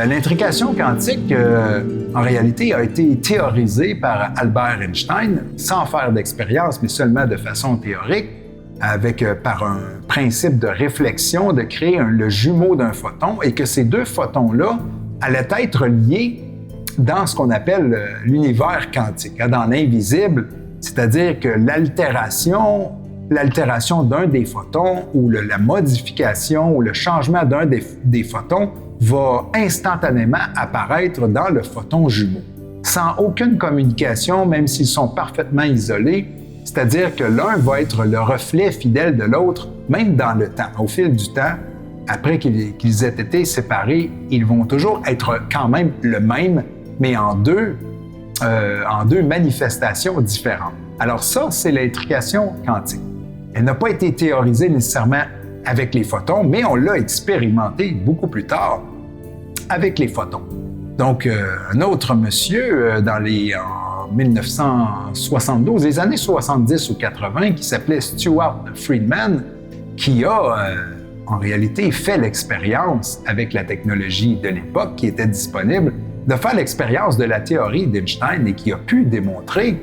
L'intrication quantique, en réalité, a été théorisée par Albert Einstein, sans faire d'expérience, mais seulement de façon théorique, par un principe de réflexion, de créer le jumeau d'un photon, et que ces deux photons-là allaient être liés dans ce qu'on appelle l'univers quantique, dans l'invisible, c'est-à-dire que l'altération d'un des photons ou la modification ou le changement d'un des photons va instantanément apparaître dans le photon jumeau, sans aucune communication, même s'ils sont parfaitement isolés, c'est-à-dire que l'un va être le reflet fidèle de l'autre, même dans le temps. Au fil du temps, après qu'ils aient été séparés, ils vont toujours être quand même le même, mais en deux manifestations différentes. Alors ça, c'est l'intrication quantique. Elle n'a pas été théorisée nécessairement avec les photons, mais on l'a expérimenté beaucoup plus tard avec les photons. Donc, un autre monsieur, en 1972, les années 70 ou 80, qui s'appelait Stuart Friedman, qui a en réalité fait l'expérience avec la technologie de l'époque qui était disponible, de faire l'expérience de la théorie d'Einstein et qui a pu démontrer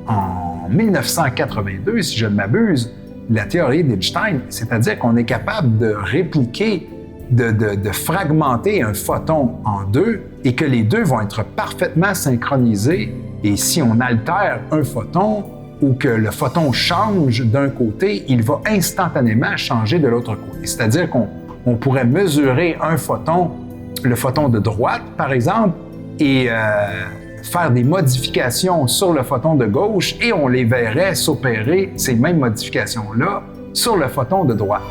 en 1982, si je ne m'abuse, la théorie d'Einstein, c'est-à-dire qu'on est capable de répliquer, de fragmenter un photon en deux et que les deux vont être parfaitement synchronisés. Et si on altère un photon ou que le photon change d'un côté, il va instantanément changer de l'autre côté. C'est-à-dire qu'on pourrait mesurer un photon, le photon de droite, par exemple, et faire des modifications sur le photon de gauche et on les verrait s'opérer, ces mêmes modifications-là, sur le photon de droite.